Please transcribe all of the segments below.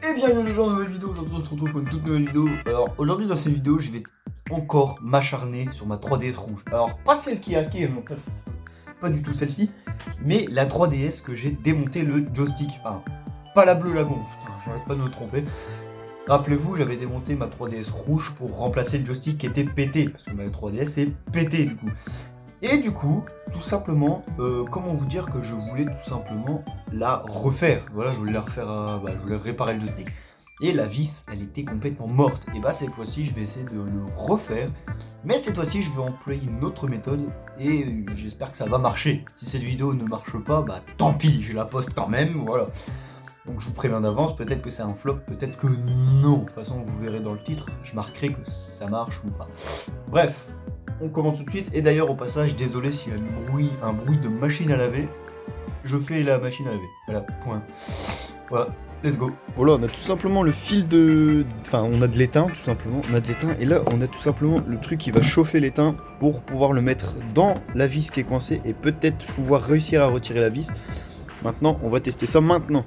Et bienvenue les gens, nouvelle vidéo. Aujourd'hui on se retrouve pour une toute nouvelle vidéo. Alors aujourd'hui dans cette vidéo je vais encore m'acharner sur ma 3DS rouge. Alors pas celle qui est hackée, non, pas du tout celle-ci, mais la 3DS que j'ai démonté le joystick. Enfin, pas la bleue lagon, putain, j'arrête pas de me tromper. Rappelez-vous, j'avais démonté ma 3DS rouge pour remplacer le joystick qui était pété, parce que ma 3DS est pété du coup. Et du coup, tout simplement, comment vous dire que je voulais tout simplement la refaire. Voilà, je voulais la refaire, je voulais réparer le joystick. Et la vis, elle était complètement morte. Et bah cette fois-ci, je vais essayer de le refaire. Mais cette fois-ci, je vais employer une autre méthode et j'espère que ça va marcher. Si cette vidéo ne marche pas, bah tant pis, je la poste quand même, voilà. Donc je vous préviens d'avance, peut-être que c'est un flop, peut-être que non. De toute façon, vous verrez dans le titre, je marquerai que ça marche ou pas. Bref, on commence tout de suite. Et d'ailleurs, au passage, désolé s'il y a un bruit de machine à laver. Je fais la machine à laver. Voilà, point. Voilà, let's go. Voilà, on a tout simplement le fil de... Enfin, on a de l'étain, tout simplement. On a de l'étain. Et là, on a tout simplement le truc qui va chauffer l'étain pour pouvoir le mettre dans la vis qui est coincée et peut-être pouvoir réussir à retirer la vis. Maintenant, on va tester ça maintenant.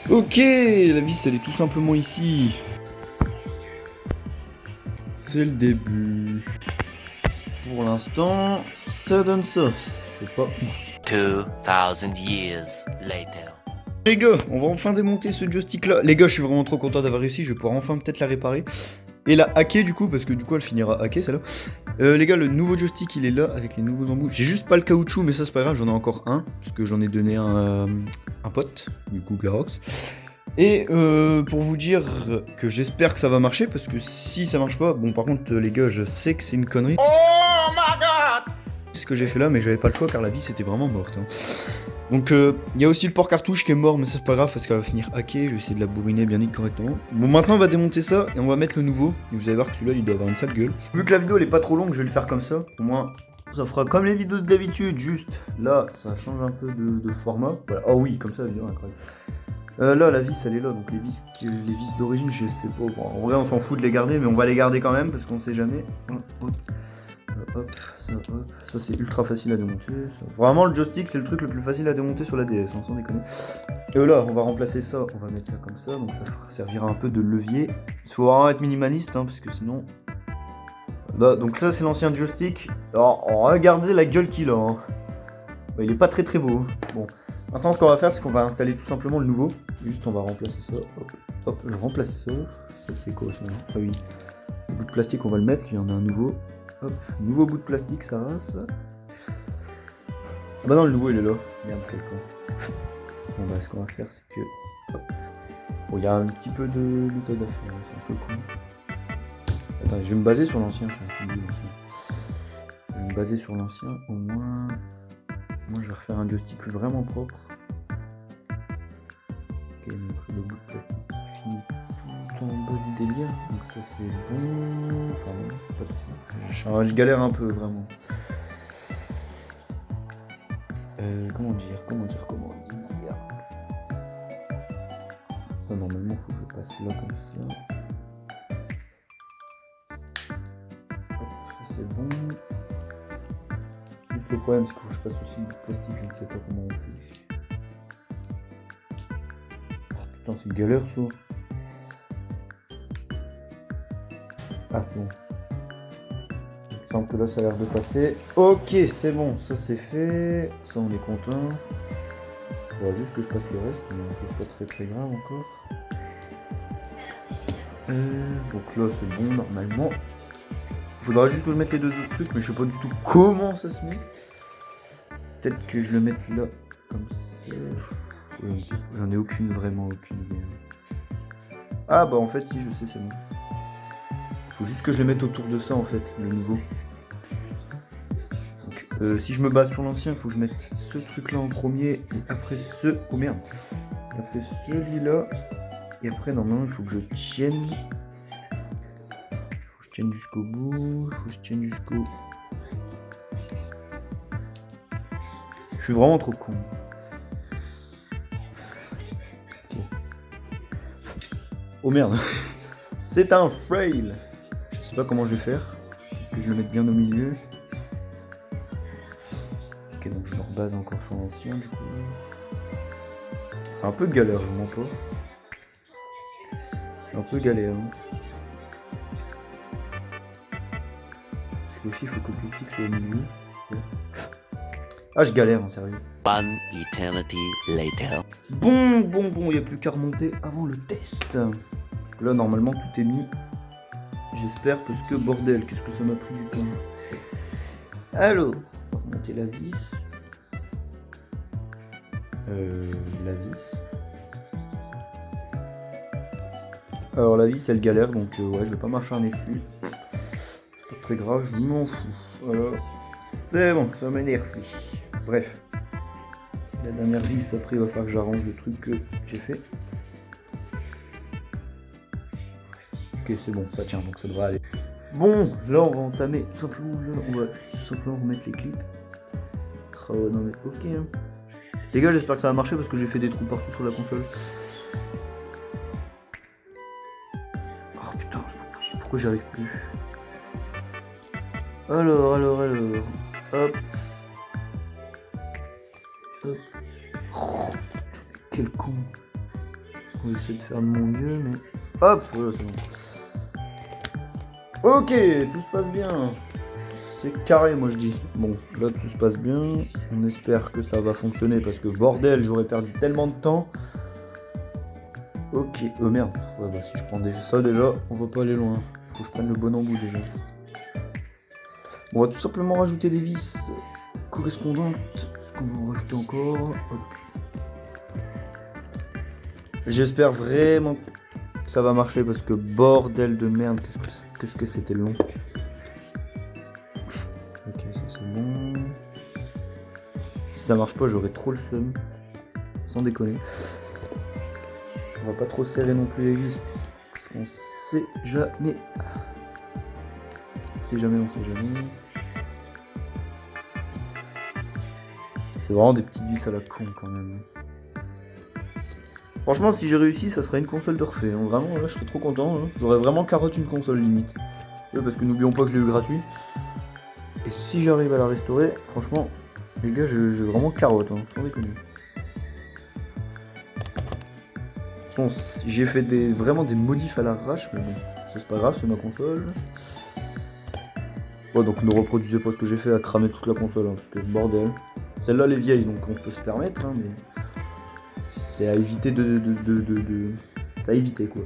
Ok, la vis, elle est tout simplement ici. C'est le début. Pour l'instant, ça donne ça. C'est pas ouf. 2000 years later. Les gars, on va enfin démonter ce joystick là. Les gars, je suis vraiment trop content d'avoir réussi. Je vais pouvoir enfin peut-être la réparer. Et la hacker du coup, parce que du coup elle finira hacker celle-là. Les gars, le nouveau joystick il est là avec les nouveaux embouts. J'ai juste pas le caoutchouc, mais ça c'est pas grave, j'en ai encore un. Parce que j'en ai donné un pote, du coup Glarox. Et pour vous dire que j'espère que ça va marcher, parce que si ça marche pas, bon par contre les gars, je sais que c'est une connerie. Oh my god! C'est ce que j'ai fait là, mais j'avais pas le choix car la vis était vraiment morte. Hein. Donc il y a aussi le port cartouche qui est mort, mais ça c'est pas grave parce qu'elle va finir hackée. Je vais essayer de la bourriner bien vite correctement. Bon, maintenant on va démonter ça et on va mettre le nouveau. Et vous allez voir que celui-là il doit avoir une sale gueule. Vu que la vidéo elle est pas trop longue, je vais le faire comme ça. Au moins ça fera comme les vidéos d'habitude, juste là ça change un peu de format. Voilà. Oh oui, comme ça, vidéo incroyable. Là la vis elle est là, donc les vis d'origine je sais pas. Bon, en vrai on s'en fout de les garder, mais on va les garder quand même parce qu'on sait jamais. Hop, ça c'est ultra facile à démonter. Ça. Vraiment le joystick c'est le truc le plus facile à démonter sur la DS, hein, sans déconner. Et là on va remplacer ça, on va mettre ça comme ça, donc ça servira un peu de levier. Il faut vraiment être minimaliste, hein, parce que sinon... Là, donc ça c'est l'ancien joystick. Alors regardez la gueule qu'il a. Hein. Il est pas très beau. Bon, maintenant ce qu'on va faire c'est qu'on va installer tout simplement le nouveau. Juste on va remplacer ça. Hop, je remplace ça. Ça c'est quoi ça? Ah oui. Le bout de plastique on va le mettre, il y en a un nouveau. Hop, nouveau bout de plastique, ça va ça. Ah bah non, le nouveau il est là. Merde, quel con. Bon bah ce qu'on va faire c'est que... Hop. Bon, il y a un petit peu de méthode à faire, c'est un peu con. Attends, je vais me baser sur l'ancien. Je vais me baser sur l'ancien, au moins... Moi je vais refaire un joystick vraiment propre. Ok, donc le bout de plastique finit tout en bas du délire. Donc ça c'est bon... Enfin bon, pas trop. Je galère un peu vraiment. Comment dire. Ça normalement faut que je passe là comme ça. Hop, ça c'est bon. Juste le problème c'est qu'il faut que je passe aussi du plastique, je ne sais pas comment on fait. Oh, putain c'est une galère ça. Ah c'est bon. Il semble que là ça a l'air de passer. Ok c'est bon, ça c'est fait. Ça on est content. Il faudra juste que je passe le reste, mais c'est pas très grave encore. Donc là c'est bon normalement. Il faudra juste que je mette les deux autres trucs, mais je sais pas du tout comment ça se met. Peut-être que je le mette là, comme ça. J'en ai vraiment aucune idée. Ah bah en fait si je sais c'est bon. Faut juste que je les mette autour de ça en fait, le nouveau. Donc si je me base sur l'ancien, il faut que je mette ce truc là en premier et après ce... Oh merde. Et après celui-là. Et après normalement il faut que je tienne. Faut que je tienne jusqu'au bout. Faut que je tienne jusqu'au... Je suis vraiment trop con. Okay. Oh merde. C'est un fail. Je sais pas comment je vais faire. Que je le mette bien au milieu. Ok, donc je me rebase encore sur l'ancien du coup. C'est un peu galère, je m'en pas. C'est un peu galère. Hein. Parce que aussi il faut que le stick soit au milieu. Ah je galère en sérieux. One eternity later. Bon, il n'y a plus qu'à remonter avant le test. Parce que là normalement tout est mis. J'espère parce que bordel, qu'est-ce que ça m'a pris du temps. Alors, on va remonter la vis. La vis. Alors la vis elle galère donc ouais je vais pas m'acharner dessus. C'est pas très grave, je m'en fous. Voilà. C'est bon, ça m'énerve. Bref. La dernière vis après il va falloir que j'arrange le truc que j'ai fait. Ok c'est bon, ça tient donc ça devrait aller. Bon, là on va entamer tout simplement, là on va tout simplement remettre les clips. Oh non mais ok hein. Les gars j'espère que ça va marcher parce que j'ai fait des trous partout sur la console. Oh putain c'est pas possible, pourquoi j'y arrive plus. Alors, hop. Hop. Oh, quel con. On va essayer de faire de mon mieux mais... Hop, voilà c'est bon. Ok, tout se passe bien. C'est carré, moi je dis. Bon, là tout se passe bien. On espère que ça va fonctionner parce que bordel, j'aurais perdu tellement de temps. Ok, merde. Ouais, bah si je prends déjà ça, déjà, on va pas aller loin. Faut que je prenne le bon embout déjà. Bon, on va tout simplement rajouter des vis correspondantes. Est-ce qu'on va en rajouter encore? Hop. J'espère vraiment que ça va marcher parce que bordel de merde, qu'est-ce que c'était long. Ok, ça c'est bon. Si ça marche pas, j'aurai trop le seum. Sans déconner. On va pas trop serrer non plus les vis. Parce qu'on sait jamais. On sait jamais. C'est vraiment des petites vis à la con quand même. Franchement, si j'ai réussi, ça serait une console de refait. Hein. Vraiment, là, je serais trop content. Hein. J'aurais vraiment carotte une console limite. Ouais, parce que n'oublions pas que je l'ai eu gratuit. Et si j'arrive à la restaurer, franchement, les gars, j'ai vraiment carotte. Hein, sans déconner. De toute façon, j'ai fait vraiment des modifs à l'arrache, mais bon, c'est pas grave, c'est ma console. Bon, donc ne reproduisez pas ce que j'ai fait à cramer toute la console, hein, parce que bordel. Celle-là, elle est vieille, donc on peut se permettre, hein, mais c'est à éviter C'est à éviter, quoi.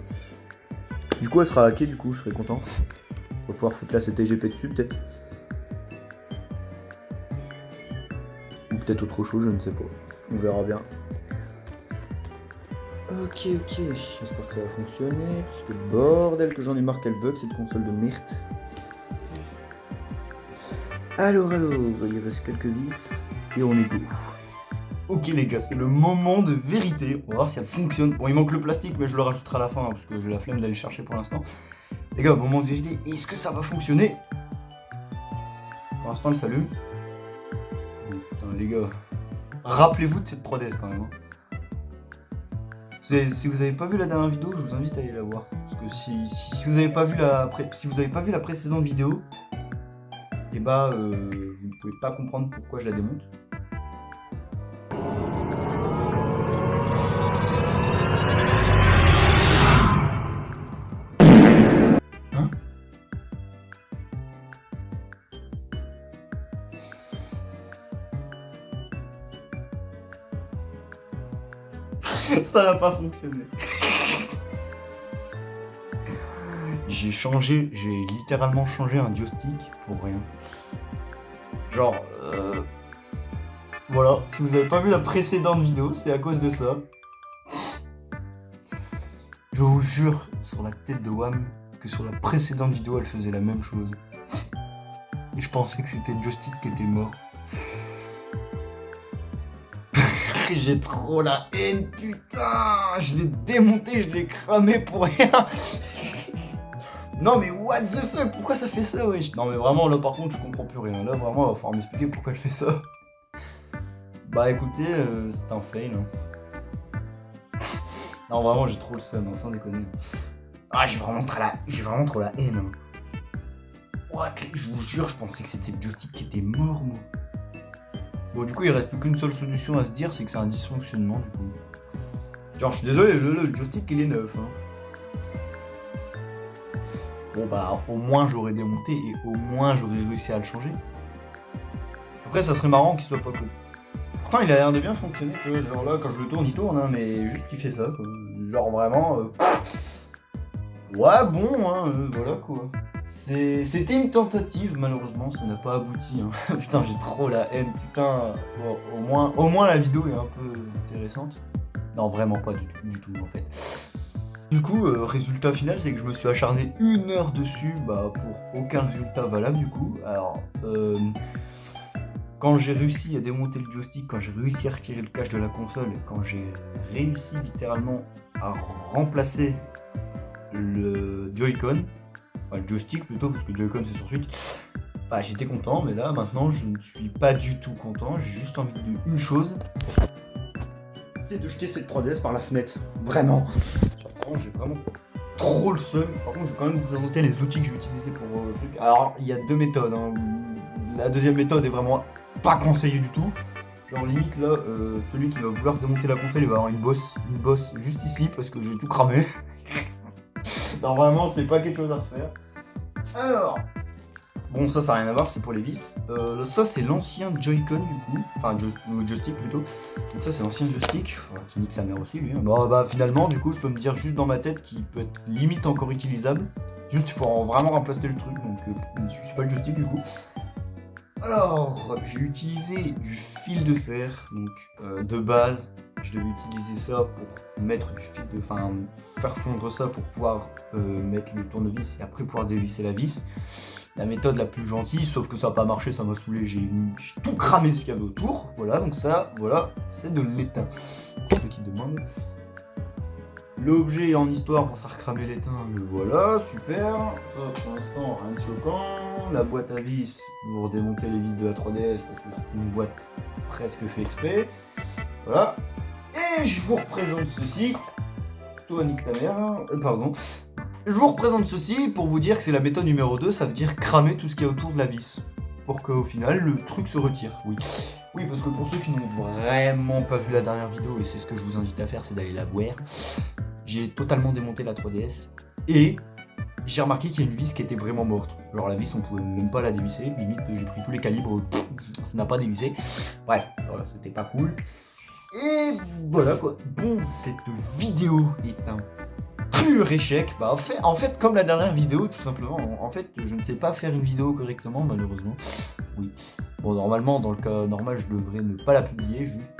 Du coup, elle sera hackée, du coup, je serai content. On va pouvoir foutre la CTGP dessus, peut-être. Ou peut-être autre chose, je ne sais pas. On verra bien. Ok, j'espère que ça va fonctionner, parce que bordel que j'en ai marre qu'elle bug cette console de merde. Alors, il reste quelques vis, et on est go. Ok les gars, c'est le moment de vérité, on va voir si elle fonctionne. Bon il manque le plastique mais je le rajouterai à la fin, hein, parce que j'ai la flemme d'aller chercher pour l'instant. Les gars, moment de vérité, est-ce que ça va fonctionner? Pour l'instant elle s'allume. Oh, putain les gars, rappelez-vous de cette 3DS quand même. Hein. Si vous avez pas vu la dernière vidéo, je vous invite à aller la voir. Parce que si vous n'avez pas vu la précédente vidéo, et bah vous ne pouvez pas comprendre pourquoi je la démonte. Hein? Ça n'a pas fonctionné. J'ai littéralement changé un joystick pour rien. Genre, voilà, si vous n'avez pas vu la précédente vidéo, c'est à cause de ça. Je vous jure, sur la tête de Wam, que sur la précédente vidéo, elle faisait la même chose. Et je pensais que c'était le joystick qui était mort. J'ai trop la haine, putain! Je l'ai démonté, je l'ai cramé pour rien! Non mais what the fuck, pourquoi ça fait ça, wesh? Non mais vraiment là par contre je comprends plus rien. Là vraiment il va falloir m'expliquer pourquoi elle fait ça. Bah écoutez, c'est un fail. Hein. Non vraiment j'ai trop le seum, hein, sans déconner. Ah j'ai vraiment trop la haine. Hein. What? Je vous jure, je pensais que c'était le joystick qui était mort moi. Bon du coup il reste plus qu'une seule solution à se dire, c'est que c'est un dysfonctionnement du coup. Genre je suis désolé, le joystick il est neuf. Hein. bon bah au moins j'aurais démonté et au moins j'aurais réussi à le changer. Après ça serait marrant qu'il soit pas cool. Pourtant il a l'air de bien fonctionner, tu vois, genre là quand je le tourne il tourne hein, mais juste il fait ça quoi. Genre vraiment ouais bon hein, voilà quoi. C'était une tentative, malheureusement ça n'a pas abouti hein. Putain j'ai trop la haine, putain bon, au moins la vidéo est un peu intéressante. Non vraiment pas du tout en fait. Du coup, résultat final, c'est que je me suis acharné 1 heure dessus, bah pour aucun résultat valable du coup. Alors, quand j'ai réussi à démonter le joystick, quand j'ai réussi à retirer le cache de la console, quand j'ai réussi littéralement à remplacer le Joy-Con, enfin le joystick plutôt, parce que le Joy-Con c'est sur Switch, bah j'étais content, mais là maintenant je ne suis pas du tout content, j'ai juste envie d'une chose, c'est de jeter cette 3DS par la fenêtre, vraiment. J'ai vraiment trop le seum. Par contre, je vais quand même vous présenter les outils que je vais utiliser pour le truc. Alors, il y a 2 méthodes. Hein. La deuxième méthode est vraiment pas conseillée du tout. Genre, limite, là, celui qui va vouloir démonter la console, il va avoir une bosse juste ici parce que j'ai tout cramé. Non, vraiment, c'est pas quelque chose à refaire. Alors, bon, ça n'a rien à voir, c'est pour les vis. Ça, c'est l'ancien Joy-Con du coup. Enfin, joystick plutôt. Donc, ça, c'est l'ancien joystick. Qui nique sa mère aussi, lui. Hein. Bon, bah, finalement, du coup, je peux me dire juste dans ma tête qu'il peut être limite encore utilisable. Juste, il faut vraiment remplacer le truc. Donc, je suis pas le joystick du coup. Alors, j'ai utilisé du fil de fer. Donc, de base, je devais utiliser ça pour mettre du fil de. Enfin, faire fondre ça pour pouvoir mettre le tournevis et après pouvoir dévisser la vis. La méthode la plus gentille, sauf que ça n'a pas marché, ça m'a saoulé, j'ai tout cramé ce qu'il y avait autour. Voilà, donc ça, voilà, c'est de l'étain. C'est ceux qui demandent. L'objet en histoire pour faire cramer l'étain, le voilà, super. Ça, pour l'instant, rien de choquant. La boîte à vis pour démonter les vis de la 3DS, parce que c'est une boîte presque fait exprès. Voilà. Et je vous représente ceci. Toi, nique ta mère, hein. Pardon. Je vous représente ceci pour vous dire que c'est la méthode numéro 2, ça veut dire cramer tout ce qu'il y a autour de la vis. Pour qu'au final, le truc se retire, oui. Oui, parce que pour ceux qui n'ont vraiment pas vu la dernière vidéo, et c'est ce que je vous invite à faire, c'est d'aller la voir, j'ai totalement démonté la 3DS, et j'ai remarqué qu'il y a une vis qui était vraiment morte. Genre la vis, on pouvait même pas la dévisser, limite j'ai pris tous les calibres, ça n'a pas dévissé. Bref, voilà, c'était pas cool. Et voilà quoi. Bon, cette vidéo est un pur échec. Bah en fait comme la dernière vidéo tout simplement. En fait je ne sais pas faire une vidéo correctement malheureusement. Oui. Bon normalement dans le cas normal je devrais ne pas la publier juste.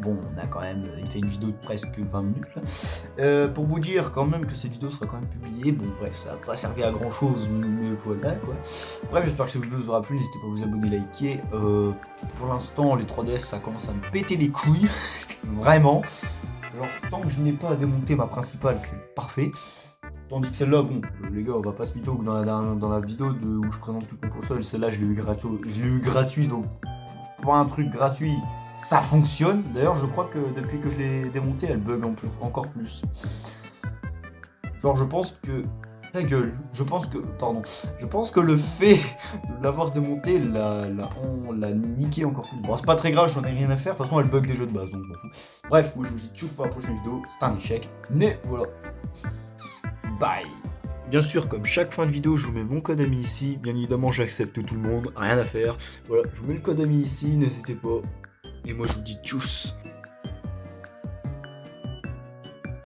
Bon on a quand même fait une vidéo de presque 20 minutes là. Pour vous dire quand même que cette vidéo sera quand même publiée. Bon bref ça n'a pas servi à grand chose mais voilà quoi. Bref j'espère que cette vidéo vous aura plu. N'hésitez pas à vous abonner, liker. Pour l'instant les 3DS ça commence à me péter les couilles. Vraiment. Alors, tant que je n'ai pas à démonter ma principale, c'est parfait. Tandis que celle-là, bon, les gars, on va pas se mytho que dans la vidéo où je présente toutes mes consoles, celle-là, je l'ai eu gratuit, donc pour un truc gratuit, ça fonctionne. D'ailleurs, je crois que depuis que je l'ai démontée, elle bug encore plus. Genre, je pense que... Ta gueule, je pense que le fait de l'avoir démonté l'a niqué encore plus. Bon, c'est pas très grave, j'en ai rien à faire, de toute façon elle bug des jeux de base, donc je m'en fous. Bref, moi je vous dis tchuss pour la prochaine vidéo, c'est un échec, mais voilà. Bye. Bien sûr, comme chaque fin de vidéo, je vous mets mon code ami ici, bien évidemment j'accepte tout le monde, rien à faire. Voilà, je vous mets le code ami ici, n'hésitez pas. Et moi je vous dis tchuss.